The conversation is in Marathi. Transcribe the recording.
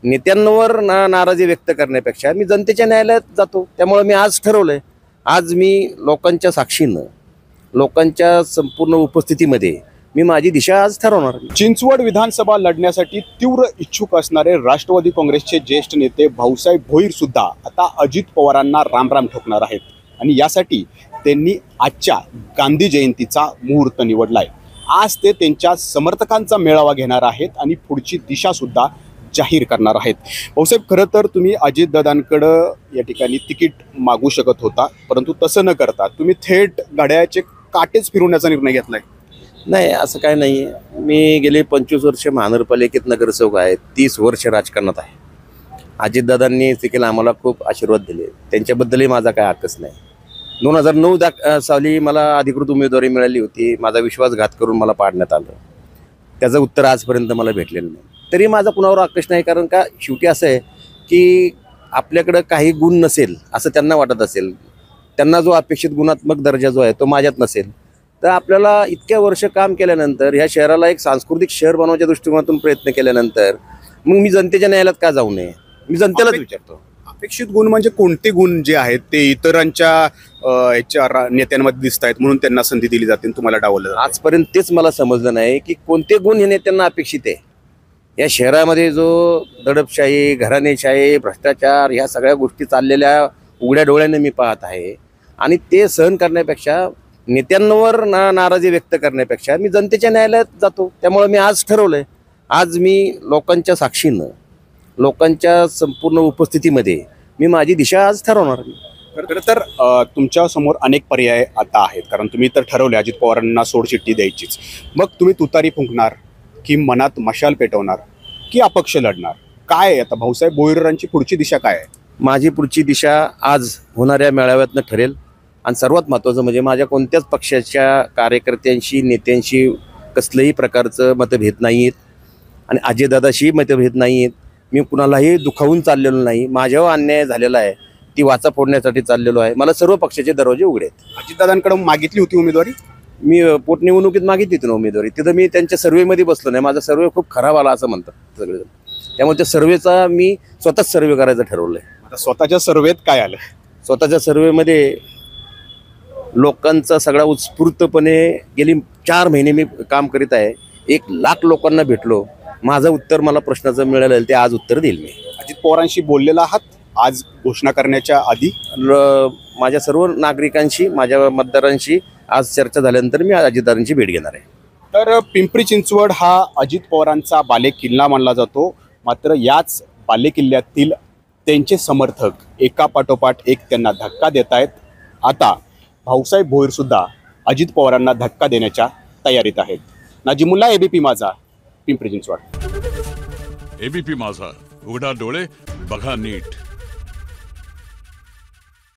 नेत्यांवर नाराजी व्यक्त करण्यापेक्षा मी जनतेच्या न्यायालयात जातो। त्यामुळे मी आज ठरवलंय, आज मी लोकांच्या साक्षीनं, लोकांच्या संपूर्ण उपस्थितीमध्ये मी माझी दिशा आज ठरवणार। चिंचवड विधानसभा लढण्यासाठी तीव्र इच्छुक असणारे राष्ट्रवादी काँग्रेसचे ज्येष्ठ नेते भाऊसाहेब भोईर सुद्धा आता अजित पवारांना रामराम ठोकणार आहेत आणि यासाठी त्यांनी आजच्या गांधी जयंतीचा मुहूर्त निवडलाय। आज ते त्यांच्या समर्थकांचा मेळावा घेणार आहेत आणि पुढची दिशा सुद्धा जाहीर करणार आहेत। भाऊसाहेब, खरं तर तुम्ही अजितदादांकडे या ठिकाणी तिकीट मागू शकत होता, परंतु तसं न करता तुम्ही थेट घड्याळाचे काटेच फिरवण्याचा निर्णय घेतलाय। नाही, असं काय नाही आहे। मी गेले 25 वर्ष महानगरपालिकेत नगरसेवक आहे, 30 वर्ष राजकारणात आहे। अजितदादांनी देखील आम्हाला खूप आशीर्वाद दिले, त्यांच्याबद्दलही माझा काय हक्कच नाही। 2009 साली मला अधिकृत उमेदवारी मिळाली होती, माझा विश्वासघात करून मला पाडण्यात आलं, त्याचं उत्तर आजपर्यंत मला भेटलेलं नाही। तरी माझा कुणावर आक्रोश नाही, कारण का शेवटी असं आहे की आपल्याकडं काही गुण नसेल असं त्यांना वाटत असेल, त्यांना जो अपेक्षित गुणात्मक दर्जा जो आहे तो माझ्यात नसेल, तर आपल्याला इतक्या वर्ष काम केल्यानंतर ह्या शहराला एक सांस्कृतिक शहर बनवण्याच्या दृष्टिकोनातून प्रयत्न केल्यानंतर मग मी जनतेच्या न्यायालयात का जाऊ नये, मी जनतेलाच विचारतो। अपेक्षित गुण म्हणजे कोणते गुण जे आहेत ते इतरांच्या नेत्यांमध्ये दिसत आहेत म्हणून त्यांना संधी दिली जाते, तुम्हाला डावललं? आजपर्यंत तेच मला समजलं नाही की कोणते गुण हे नेत्यांना अपेक्षित आहे। या शहरामध्ये जो दडपशाही, घराणेशाही, भ्रष्टाचार ह्या सगळ्या गोष्टी चाललेल्या उघड्या डोळ्याने मी पाहत आहे आणि ते सहन करण्यापेक्षा, नेत्यांवर नाराजी व्यक्त करण्यापेक्षा मी जनतेच्या न्यायालयात जातो। त्यामुळे मी आज ठरवलंय, आज मी लोकांच्या साक्षीनं, लोकांच्या संपूर्ण उपस्थितीमध्ये मी माझी दिशा आज ठरवणार। खरं तर तुमच्या समोर अनेक पर्याय आता आहेत, कारण तुम्ही तर ठरवले अजित पवारांना सोडचिठ्ठी द्यायचीच। मग तुम्ही तुतारी फुंकणार की मनात मशाल पेटवणार की अपक्ष लढणार? काय आहे आता भाऊसाहेब भोईरांची पुढची दिशा काय आहे? माझी पुढची दिशा आज होणाऱ्या मेळाव्यातनं ठरेल आणि सर्वात महत्त्वाचं म्हणजे माझ्या कोणत्याच पक्षाच्या कार्यकर्त्यांशी, नेत्यांशी कसलंही प्रकारचं मतभेद नाही आहेत आणि अजितदादाशी मतभेद नाही आहेत। मी कुणालाही दुखावून चाललेलो नाही, माझ्यावर अन्याय झालेला आहे ती वाचा फोडण्यासाठी चाललेलो आहे। मला सर्व पक्षाचे दरवाजे उघडे आहेत। अजितदादांकडे मागितली होती उमेदवारी? मी पोटनिवडणुकीत मागितली होती ना उमेदवारी, तिथं मी त्यांच्या सर्वेमध्ये बसलो नाही, माझा सर्वे खूप खराब आला असं म्हणतात सगळेजण। त्यामुळे त्या सर्वेचा मी स्वतःच सर्वे करायचं ठरवलं आहे। आता स्वतःच्या सर्वेत काय आलं? स्वतःच्या सर्वेमध्ये लोकांचा सगळा उत्स्फूर्तपणे गेली 4 महिने मी काम करीत आहे, 1 लाख लोकांना भेटलो, माझं उत्तर मला प्रश्नाचं मिळालं ते आज उत्तर देईल मी। अजित पवारांशी बोललेला आहात आज घोषणा करण्याच्या आधी? माझ्या सर्व नागरिकांशी, माझ्या मतदारांशी आज चर्चा झाल्यानंतर मी अजितदादांची भेट घेणार आहे। तर पिंपरी चिंचवड हा अजित पवारांचा बालेकिल्ला मानला जातो, मात्र याच बालेकिल्ल्यातील त्यांचे समर्थक एकापाठोपाठ एक त्यांना धक्का देत आहेत। आता भाऊसाहेब भोईर सुद्धा अजित पवारांना धक्का देण्याच्या तयारीत आहेत। नाजिमुल्ला, एबीपी माझा, पिंपरी चिंचवड। एबीपी माझा, उघडा डोळे बघा नीट।